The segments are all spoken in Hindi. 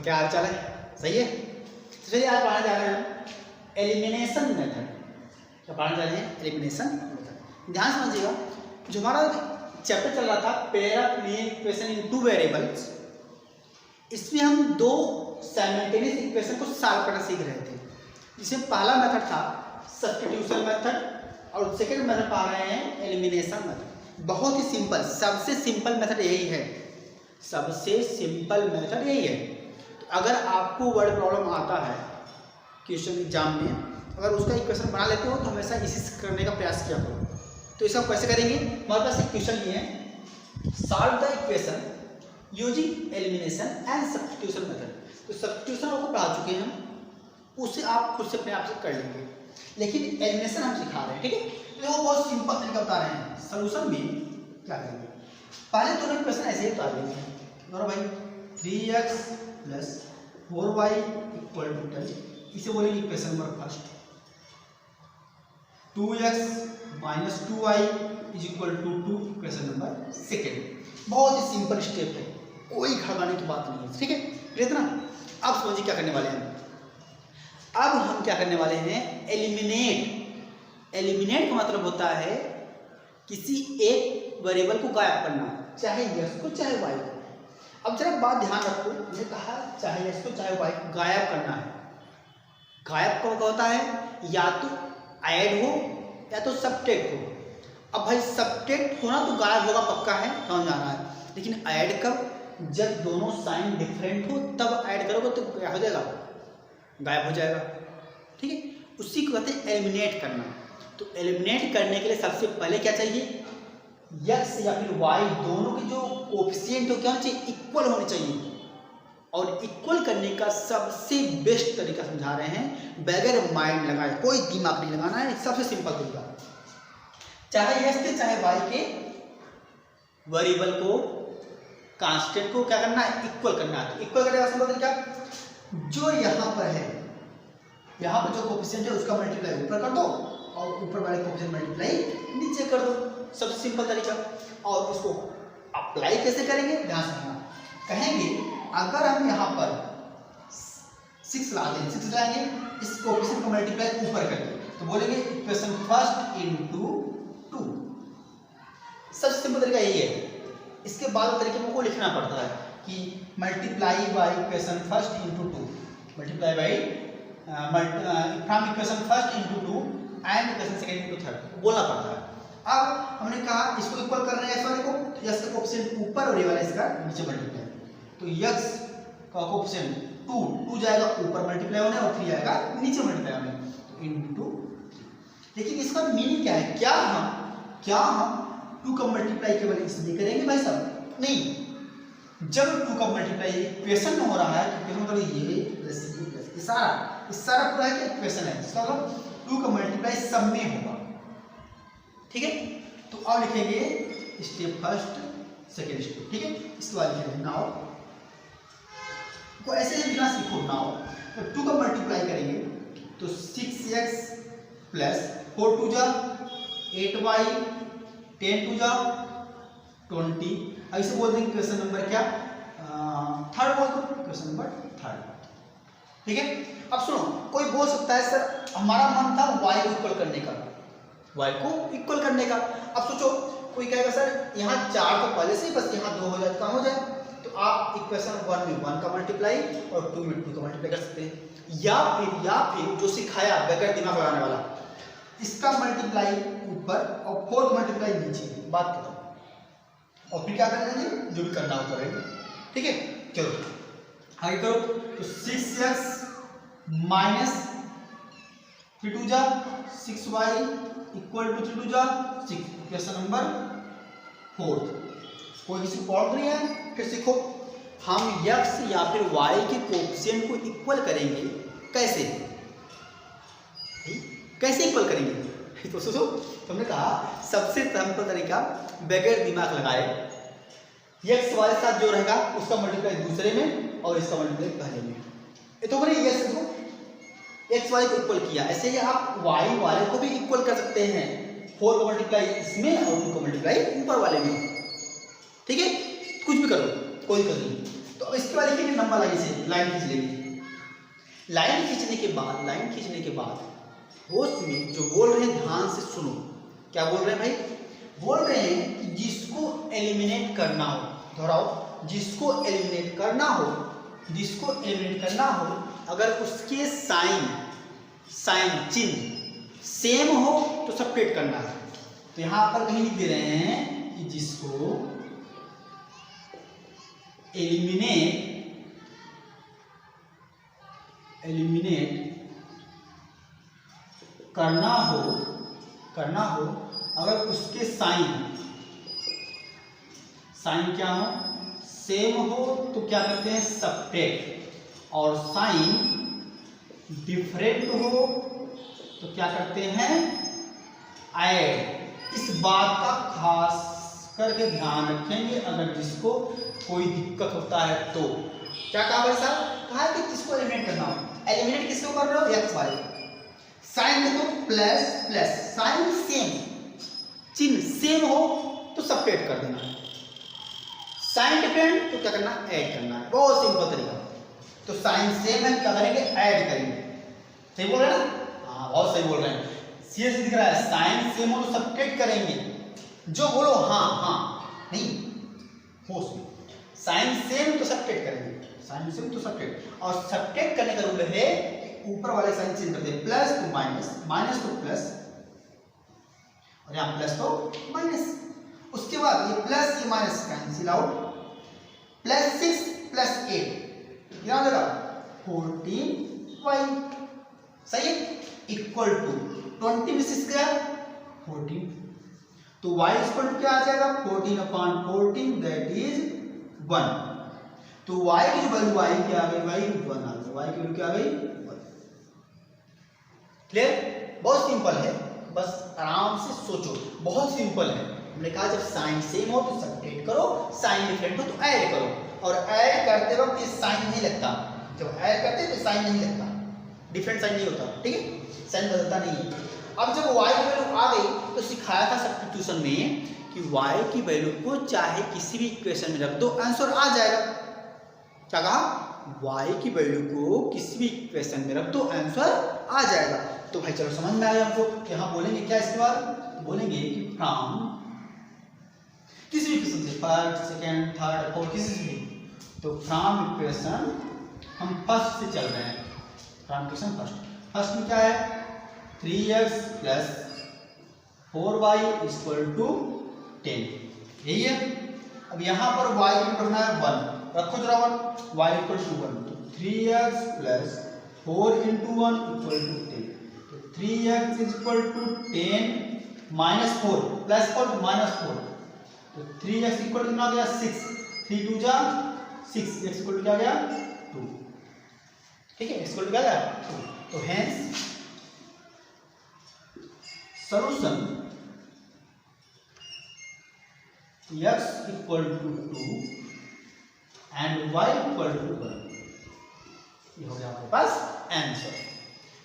तो क्या हाल चाल है, सही है। तो चलिए आज पढ़ाने जा रहे हैं एलिमिनेशन मेथड। क्या पढ़ाने जा रहे हैं? Elimination method. ध्यान समझिएगा, जो हमारा चैप्टर चल रहा था pair of linear equation in two variables, इसमें हम दो साइमल्टेनियस इक्वेशन को सॉल्व करना सीख रहे थे, जिसमें पहला मेथड था सब्स्टिट्यूशन मेथड और सेकेंड मेथड पढ़ रहे हैं एलिमिनेशन मेथड। बहुत ही सिंपल, सबसे सिंपल मेथड यही है, सबसे सिंपल मेथड यही है। तो अगर आपको वर्ड प्रॉब्लम आता है क्वेश्चन एग्जाम में, अगर उसका इक्वेशन बना लेते हो तो हमेशा इसी से करने का प्रयास किया करो। तो इसका कैसे करेंगे? हमारे पास इक्वेशन लिए हैं, solve the equation using elimination and substitution method. तो सब्स्टिट्यूशन आपको पढ़ा चुके हैं हम, उससे आप खुद से अपने आप से कर लेंगे, लेकिन एलिमिनेशन हम सिखा रहे हैं, ठीक है। तो वो बहुत सिंपल तरीका बता रहे हैं। सोल्यूशन में क्या करेंगे, पहले दोनों इक्वेशन ऐसे ही बता देंगे। और भाई 3x plus 4y equal to 10, इसे बोलेंगे equation number first. 2x minus 2y is equal to 2, equation number second. बहुत ही सिंपल स्टेप है, कोई घबराने की बात नहीं है, ठीक है। इतना अब समझिए क्या करने वाले हैं। अब हम क्या करने वाले हैं, एलिमिनेट। एलिमिनेट का मतलब होता है किसी एक वेरिएबल को गायब करना, चाहे x को चाहे y को। अब जरा बात ध्यान रखो, मैंने कहा चाहे x को चाहे y को गायब करना है। गायब कब होता है? या तो ऐड हो या तो सब्ट्रैक्ट हो। अब भाई सब्ट्रैक्ट होना तो गायब होगा पक्का है, समझ आ रहा है, लेकिन ऐड कब? जब दोनों साइन डिफरेंट हो तब ऐड करोगे तो क्या हो जाएगा? गायब हो जाएगा, ठीक है। उसी को कहते हैं एलिमिनेट करना। तो एलिमिनेट करने के लिए सबसे पहले क्या चाहिए? x या फिर y दोनों के जो कोएफिशिएंट हो क्या होना चाहिए? इक्वल होने चाहिए। और इक्वल करने का सबसे बेस्ट तरीका समझा रहे हैं, बगैर माइंड लगाए, कोई दिमाग नहीं लगाना है, सबसे सिंपल तरीका। चाहे x के चाहे y के वेरिएबल को, कांस्टेंट को क्या करना है? इक्वल करना है। इक्वल करने का मतलब क्या? जो यहाँ पर है, यहाँ पर जो कोएफिशिएंट है उसका मल्टीप्लाई ऊपर कर दो और ऊपर वाले कोएफिशिएंट मल्टीप्लाई नीचे कर दो, सबसे सिंपल तरीका। और उसको अप्लाई कैसे करेंगे? ध्यान से सुनना। कहेंगे अगर हम यहाँ पर 6 ला दें, 6 लाएंगे, इस कोएफिशिएंट को मल्टीप्लाई ऊपर करेंगे, तो बोलेंगे इक्वेशन फर्स्ट इनटू 2। सबसे सिंपल तरीका यही है। इसके बाद तरीके में को लिखना पड़ता है कि multiply by equation first into 2, multiply by from equation first into 2 and equation second into third बोलना पड़ता है। अब हमने कहा इसको इक्वल कर रहे हैं, इस वाले को, तो x का कोएफिशिएंट ऊपर और ये वाला इसका नीचे मल्टीप्लाई, तो x का कोएफिशिएंट 2 जाएगा ऊपर मल्टीप्लाई होने और 3 आएगा नीचे मल्टीप्लाई होने, तो इनटू। लेकिन इसका मीनिंग क्या है? क्या हम 2 का मल्टीप्लाई केवल इसलिए करेंगे भाई साहब? नहीं, जब 2 का मल्टीप्लाई इक्वेशन में हो रहा है तो मतलब ये प्लस ये प्लस सारा पूरा है कि इक्वेशन है, इसका मतलब 2 का मल्टीप्लाई सब में होगा, ठीक है। तो अब लिखेंगे स्टेप फर्स्ट सेकेंड स्टेप, ठीक है। इसके बाद लिखेंगे नाउ को ऐसे बिना सीखो। नाउ तो 2 का मल्टीप्लाई करेंगे तो 6x प्लस 4 2 जा 8y 10 2 जा 20, ऐसे बोल देंगे क्वेश्चन नंबर क्या? थर्ड बोल दो, क्वेश्चन नंबर थर्ड, ठीक है। अब सुनो, कोई बोल सकता है सर हमारा मन था y को इक्वल करने का, y को इक्वल करने का। अब सोचो, कोई कहेगा सर यहाँ 4 तो पहले से ही, बस यहाँ 2 हो जाए तो काम हो जाए। तो आप इक्वेशन 1 में 1 का मल्टीप्लाई और 2 में 2 का मल्टीप्लाई कर सकते हैं। या फिर जो सिखाया बगैर दिमाग लगाने वाला, इसका मल्टीप्लाई ऊपर और 4 का मल्टीप्लाई नीचे, बात खत्म। और फिर क्या कर लेंगे? जो भी करना हो करेंगे, ठीक है। चलो आगे करो। तो 6x माइनस 3 2 जा 6y इक्वल टू 3 2 जा 6, क्वेश्चन नंबर 4। कोई किसी को प्रॉब्लम नहीं है? फिर सीखो, हम x या फिर y के कोएफिशिएंट को इक्वल करेंगे। कैसे इक्वल करेंगे? तो सोचो, तुमने कहा सबसे सिंपल तरीका बगैर दिमाग लगाए, x वाले साथ जो रहेगा उसका मल्टीप्लाई दूसरे में और इसका मल्टीप्लाई पहले में। ये तो बोले x को x वाले को इक्वल किया, ऐसे ही आप y वाले को भी इक्वल कर सकते हैं। 4 का मल्टीप्लाई इसमें और 2 का मल्टीप्लाई ऊपर वाले में, ठीक है। कुछ भी करो, कोई दिक्कत नहीं। तो अब इसके बाद लिखेंगे नंबर लाइन से, लाइन खींच लेंगे। लाइन खींचने के बाद होश में जो बोल रहे हैं ध्यान से सुनो। क्या बोल रहे हैं भाई? बोल रहे हैं कि जिसको एलिमिनेट करना हो, दोहराओ, जिसको एलिमिनेट करना हो, अगर उसके साइन चिन्ह सेम हो तो सब्ट्रैक्ट करना है। तो यहां पर कहीं लिख दे रहे हैं कि जिसको एलिमिनेट करना हो अगर उसके साइन क्या हो, सेम हो तो क्या करते हैं? सब्ट्रैक्ट। और साइन डिफरेंट हो तो क्या करते हैं? ऐड। इस बात का खास करके ध्यान रखेंगे, अगर जिसको कोई दिक्कत होता है तो। क्या कहा भाई साहब? कहा कि किसको एलिमिनेट करना हो। एलिमिनेट किसको कर रहे हो? X Y. साइन देखो प्लस, साइन सेम, चिन्ह सेम हो तो सब्ट्रैक्ट कर देना। साइन डिफरेंट तो क्या करना? ऐड करना है। बहुत सिंपल तरीका। तो साइन सेम है, क्या करेंगे? ऐड करेंगे। सही बोल रहे हैं ना? हाँ, बहुत सही बोल रहे हैं। सीएस दिख रहा है, साइन सेम हो तो सब्ट्रैक्ट करेंगे। जो बोलो हाँ नहीं, होश में। साइन सेम तो सब्ट्रैक्ट करेंगे, साइन सेम तो सब्ट्रैक्ट। और सब्ट्रैक्ट करने का रूल है ऊपर वाले साइन चेंज कर दे, प्लस तो माइनस, माइनस तो प्लस, और यहाँ प्लस तो माइनस। उसके बाद ये प्लस ये minus cancel out, plus 6 plus 8 क्या हो जाएगा? 14y। सही है? इक्वल टू 20 में 6 गया 14, तो y इक्वल टू क्या आ जाएगा? 14/14 दैट इज 1। तो y की जो वैल्यू आई क्या आ गई भाई? 1 आ गई। y की वैल्यू क्या आ गई? 1। क्लियर? बहुत सिंपल है, बस आराम से सोचो, बहुत सिंपल है। हमने कहा जब साइन सेम हो तो सब्ट्रैक्ट करो, साइन डिफरेंट हो तो ऐड करो। और ऐड करते वक्त ये साइन नहीं लगता, जब ऐड करते हैं तो साइन नहीं लगता, डिफरेंट साइन नहीं होता, ठीक है? साइन बदलता नहीं है। अब जब y की वैल्यू आ गई तो सिखाया था सब्स्टिट्यूशन में कि y की वैल्यू को चाहे किसी भी इक्वेशन में रख दो, आंसर आ जाएगा। क्या कहा? y की वैल्यू को किसी भी इक्वेशन में रख दो, आंसर आ जाएगा। तो भाई चलो समझ में आया हमको। यहाँ बोलेंगे क्या इसके बाद? बोलेंगे कि फ्रॉम किसी भी इक्वेशन से, फर्स्ट, सेकंड, थर्ड, फोर्थ, किसी से भी, तो फ्रॉम इक्वेशन हम फर्स्ट से चल रहे हैं। फ्रॉम इक्वेशन फर्स्ट में क्या है? 3x plus 4y equal to 10, यही है। अब यहाँ पर y इक्वल है 1, रखो जरा 1, y इक्वल टू 1, तो 3x plus 4 into 1 equal to 10, तो 3x equal to 10 minus 4 plus 4 minus 4, तो 3x इक्वल टू कितना आ गया? 6, 3 2 जा 6, x इक्वल टू क्या आ गया? 2, ठीक है? x इक्वल टू क्या आ गया? 2। तो hence solution x equal to 2 and y equal to 1, ये हो गया हमारे पास आंसर।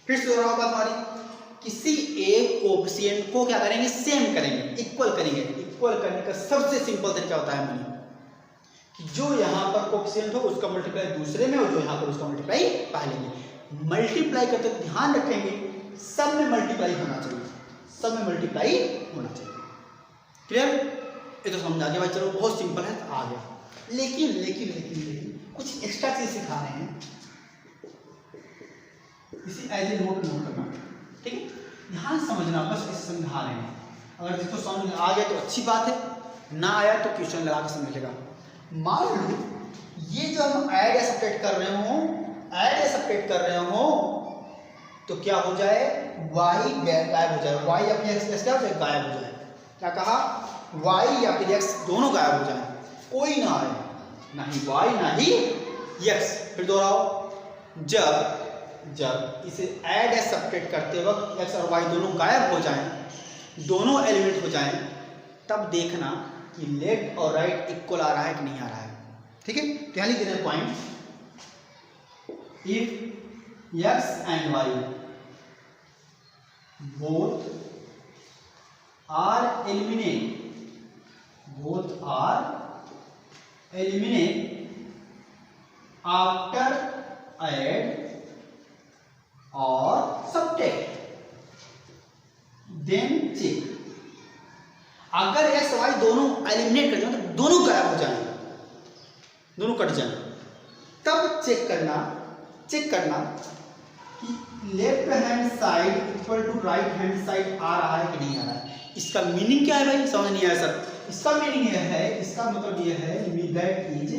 फिर से दोहराओ बात हमारी, किसी एक कोएफिशिएंट को क्या करेंगे? सेम करेंगे, इक्वल करेंगे। इक्वल करने का सबसे सिंपल तरीका होता है मनी, कि जो यहाँ पर कोएफिशिएंट हो उसका मल्टीप्लाई दूसरे में और जो यहाँ पर उसका मल्टीप्लाई पहले में। मल्टीप्लाई करते ध्यान रखेंगे सब में मल्टीप्लाई होना चाहिए, सब में मल्टीप्लाई होना चाहिए। क्लियर? ये तो समझ आ गया भाई। चलो बहुत सिंपल है, आ गया। लेकिन कुछ एक्स्ट्रा चीज सिखा रहे हैं, इसी एज ए नोट करना, ठीक है? ध्यान समझना, बस इसे समझा रहे हैं। अगर जिसको समझ में आ गया तो अच्छी बात है, ना आया तो क्वेश्चन लगा के समझ लेगा। मान लो ये जो हम ऐड या सब्ट्रैक्ट कर रहे हो, तो क्या हो जाए? y गायब हो जाए, y या फिर x क्या हो जाए? गायब हो जाए। क्या कहा? y या फिर x दोनों गायब हो जाए, कोई ना आए, ना ही y ना ही x। फिर दोहराओ, जब इसे ऐड या सब्ट्रैक्ट करते वक्त x और y दोनों गायब हो जाएं, दोनों एलिमेंट हो जाएं, तब देखना कि लेफ्ट और राइट इक्वल आ रहा है कि नहीं आ रहा है, ठीक है? तो यहाँ लिख देना point, if x and y both are eliminate after add और सब्ट्रैक्ट देन चेक। अगर एक्स वाई दोनों एलिमिनेट कर जाए तो दोनों गायब हो जाएं, दोनों कट जाएं, तब चेक करना कि left hand side equal to right hand side आ रहा है कि नहीं आ रहा है। इसका मीनिंग क्या है भाई, समझ नहीं आया सर। इसका मीनिंग यह है, इसका मतलब यह है दैट इज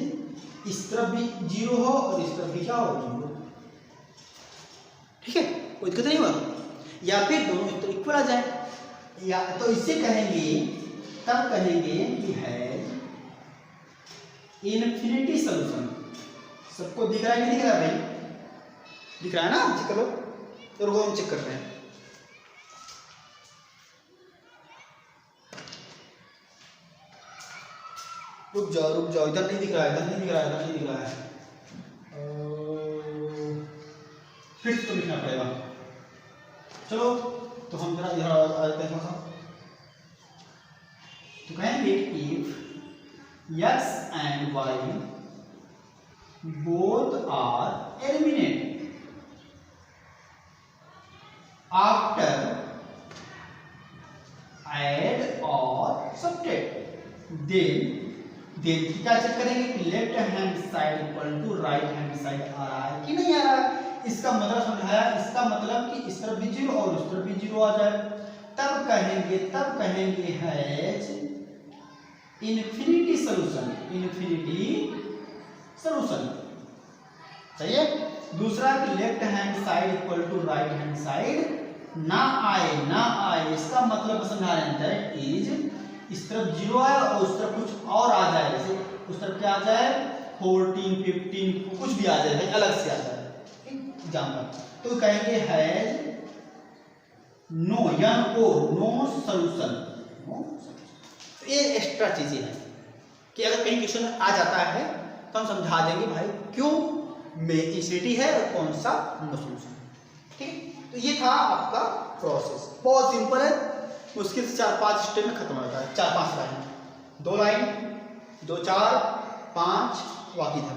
इस तरफ भी जीरो हो और इस तरफ भी क्या हो, जीरो। ठीक है, कोई दिक्कत नहीं हुआ। या फिर दोनों एक तो इक्वल आ जाए, या तो इससे कहेंगे, तब कहेंगे कि है इनफिनिटी सॉल्यूशन। सबको दिख रहा है कि नहीं दिख रहा है भाई? दिख रहा है ना? चेक करो, तो हम चेक करते हैं। रुक जाओ, इधर नहीं दिख रहा है, इधर नहीं दिख रहा है। फिर तो लिखना पड़ेगा। चलो तो हम जरा इधर आ जाते हैं थोड़ा सा। तो कहेंगे if x and y both are eliminated after add or subtract, then क्या चेक करेंगे कि left hand side equal to right hand side आ रहा है कि नहीं आ रहा है। इसका मतलब समझाया, इसका मतलब कि इस तरफ भी जीरो और उस तरफ भी जीरो आ जाए, तब कहेंगे है इनफिनिटी सॉल्यूशन। सही है। दूसरा कि left hand side equal to right hand side ना आए, इसका मतलब समझा रहे हैं दैट इज इस तरफ जीरो आए और उस तरफ कुछ और आ जाए, जैसे उस तरफ क्या आ जाए 14, 15 कुछ भी आ जाए भाई, अलग से आ जाए एग्जाम्पल। तो कहेंगे हैज नो सॉल्यूशन। ये एक्स्ट्रा चीजें हैं कि अगर कहीं क्वेश्चन आ जाता है तो हम समझा देंगे भाई क्यों में इंफिनिटी है और कौन सा नो सॉल्यूशन। ठीक, तो ये था आपका प्रोसेस, बहुत सिंपल है। मुश्किल से 4-5 स्टेप में खत्म हो जाता है। 4-5 लाइन, 2 लाइन, 2, 4, 5 बाकी था,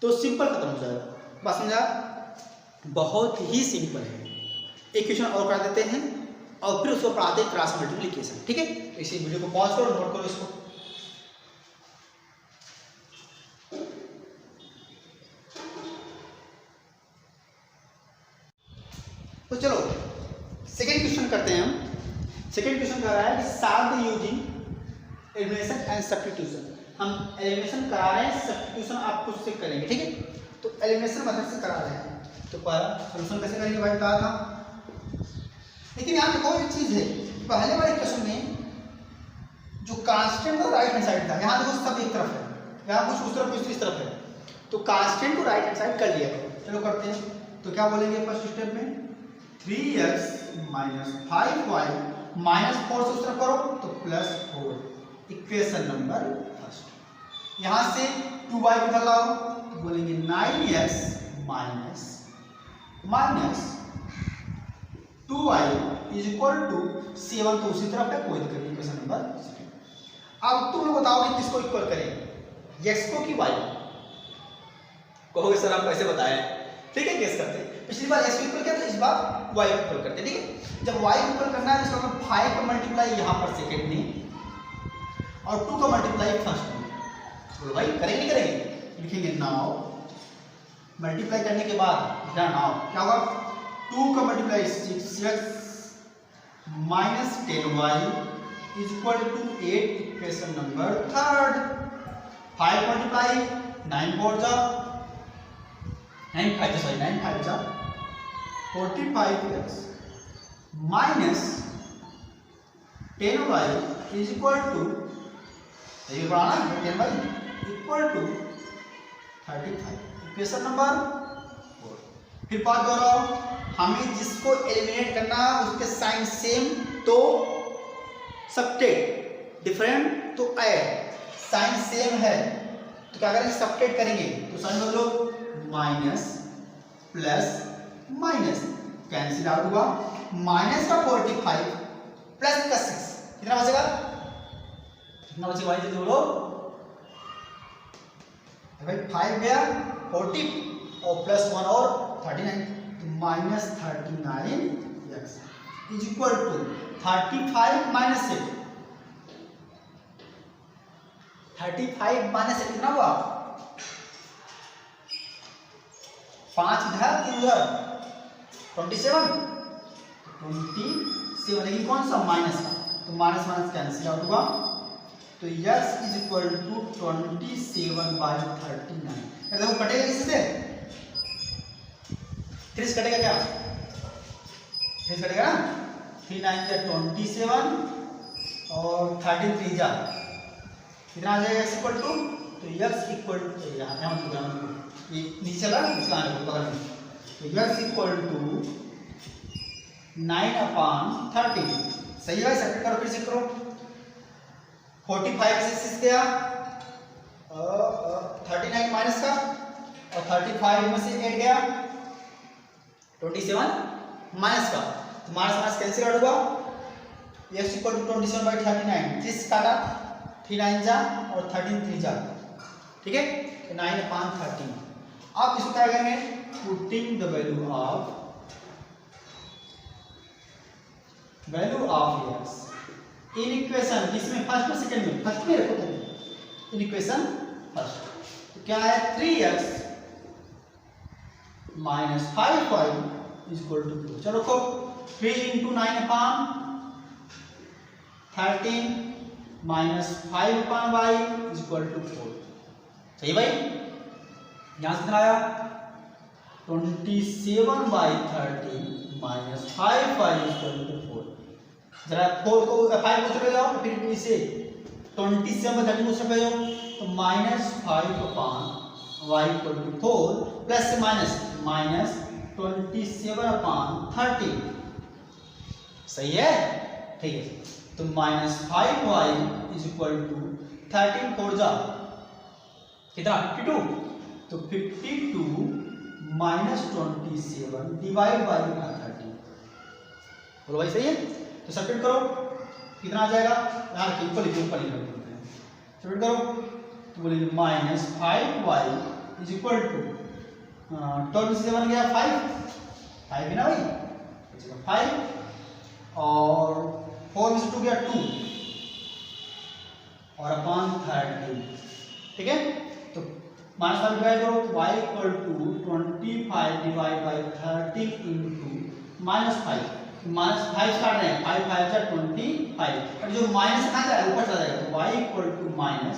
तो सिंपल खत्म हो जाएगा। बस समझा, बहुत ही सिंपल है। एक क्वेश्चन और कर देते हैं और फिर उसको पढ़ाते हैं क्रॉस मल्टीप्लिकेशन। ठीक है, तो इसी वीडियो को पॉज करो, नोट करो इसको। तो चलो सेकेंड क्वेश्चन करते हैं हम। सेकेंड क्वेश्चन कह रहा है कि solve using elimination and substitution. हम एलिमिनेशन करा रहे हैं, सब्स्टिट्यूशन आप खुद से करेंगे। ठीक है, तो एलिमिनेशन मेथड से करा रहे हैं, तो पहला सॉल्यूशन कैसे करेंगे भाई कहा था। लेकिन यहाँ देखो एक चीज है, पहले वाले क्वेश्चन में जो कांस्टेंट था राइट हैंड साइड था, यहाँ देखो सब एक तरफ है, यहाँ कुछ उस तरफ कुछ इस तरफ है, तो कांस्टेंट को राइट हैंड साइड कर लिया। चलो करते हैं। तो क्या बोलेंगे फर्स्ट स्टेप में 3x - 5y - 4 से उस तरफ करो तो +4, इक्वेशन नंबर फर्स्ट। यहाँ से 2y को इधर लाओ तो बोलेंगे 9x - 2y = 7, तो उसी तरफ है, कोई दिक्कत नहीं। Equation number second. अब तुम लोग बताओ कि किसको इक्वल करें, x को कि y को? कहोगे सर आप कैसे बताएं? ठीक है, गेस करते हैं। पिछली बार x को इक्वल किया था, इस बार y को इक्वल करते हैं। ठीक है, जब y को इक्वल करना है तो इसका मतलब 5 का मल्टीप्लाई यहाँ पर सेकंड में और 2 का मल्टीप्लाई फर्स्ट में। बोलो भाई करेंगे नहीं करेंगे? लिखेंगे नाउ, मल्टीप्लाई करने के बाद नाउ क्या होगा, 2 का multiply 6x - 10y = 8, equation number third. 5 multiply 9 4 जा 9 5 जा 45x - 10y ये बढ़ाना 10y = 35, इक्वेशन नंबर 4। फिर बात दोहराओ, हमें जिसको एलिमिनेट करना उसके साइन सेम तो सब्ट्रैक्ट, डिफरेंट तो ऐड। साइन सेम है तो क्या करेंगे, सब्ट्रैक्ट करेंगे तो साइन बदलो, minus plus minus cancel out हुआ, माइनस का 45 प्लस का 6 कितना बचेगा, कितना बचेगा भाई जल्दी बोलो भाई, 5 गया 40 और प्लस 1 और 39, तो minus 39x is equal to 35 minus 8, 35 minus 8 कितना हुआ? 5 इधर 3 उधर, 27, लेकिन कौन सा? माइनस का, तो माइनस माइनस कैंसिल आउट हुआ, तो यस इज इक्वल टू 27/39। देखो कटेगा किससे? 3 कटेगा क्या? 3 कटेगा ना, 3 9 जा 27 और 13 3 जा कितना आ जाएगा? इज इक्वल टू, तो यस इक्वल टू यहाँ ये नीचे चला इसका बगल में, तो यस इक्वल टू 9/13। सही है, सेकंड करो, फिर से करो। 45 से 6 गया, 39 माइनस का, और 35 में से 8 गया, 27 माइनस का, तो माइनस माइनस कैंसिल आउट हुआ, x इक्वल टू 27/39। 30 काटा, 3 9 जा और 13 3 जा, ठीक है, तो 9/13। अब इसको क्या करेंगे? Putting the value of x in equation, इसमें फर्स्ट और सेकंड में, फर्स्ट में रखो इन इक्वेशन फर्स्ट, तो क्या है? 3x minus 5y is equal to 4। चलो रखो, 3 into 9/13 minus 5/y is equal to 4। सही भाई, यहां से कितना आया? 27/13 minus 5y is equal to 4। जरा 4 को 5 को उधर जाओ, फिर इसे 27/13 को उधर जाओ, तो minus 5/y equal to 4 plus से माइनस 27/13। सही है, ठीक है, तो minus 5y is equal to 13 4 जा कितना? 52, तो 52 माइनस 27 डिवाइड बाई 13। बोलो भाई सही है, तो सब्ट्रैक्ट करो, कितना आ जाएगा? यहाँ रखिए, ऊपर लिखिए, ऊपर लिखिए, सब्ट्रैक्ट करो, तो बोलिए minus 5y is equal to 27 गया 5 है ना भाई, 5 और 4 में से 2 गया 2 और अपॉन 13, ठीक है, तो माइनस 5 डिवाइड करो, तो y equal to 25 divide by 13 into minus 5 काट रहे हैं, 5 5 जा 25, और जो माइनस कहाँ जाएगा? ऊपर चला जाएगा, तो y इक्वल टू माइनस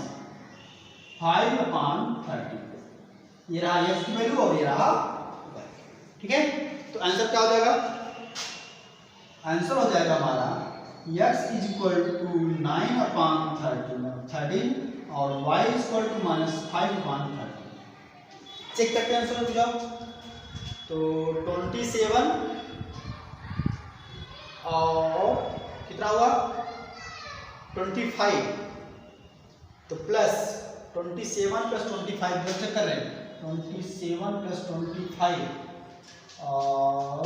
5/13। ये रहा x की वैल्यू और ये रहा y, ठीक है, तो आंसर क्या हो जाएगा? आंसर हो जाएगा हमारा x इज इक्वल टू 9/13 और y is equal to minus 5/13। Check करते हैं आंसर में जाओ, तो 27 और कितना हुआ? 25, तो प्लस 27 प्लस 25 चेक कर रहे हैं, 27 प्लस 25 और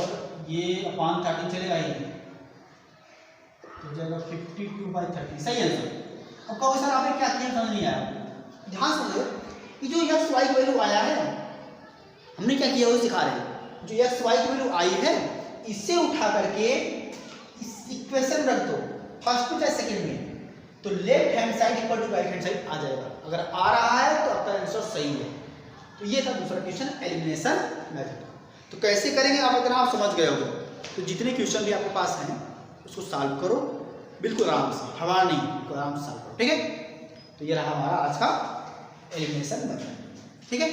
ये अपॉन 13 चलेगा, ये तो जाएगा 52/30। सही आंसर। अब कहो सर आपने क्या किया, समझ नहीं आया? ध्यान समझो, ये जो x y की वैल्यू आया है, हमने क्या किया वो सिखा रहे हैं। जो x y की वैल्यू आई है, इससे उठा करके इस इक्वेशन रख दो, फर्स्ट में चाहे सेकंड में, तो left hand side equal to right hand side आ जाएगा। अगर आ रहा है तो आपका आंसर सही है। तो ये था दूसरा क्वेश्चन, एलिमिनेशन मेथड। तो कैसे करेंगे आप, अगर आप समझ गए होंगे, तो जितने क्वेश्चन भी आपके पास हैं उसको सॉल्व करो, बिल्कुल आराम से, हवा नहीं, बिल्कुल आराम से सॉल्व करो, ठीक है। तो ये रहा हमारा आज का एलिमिनेशन मेथड, ठीक है।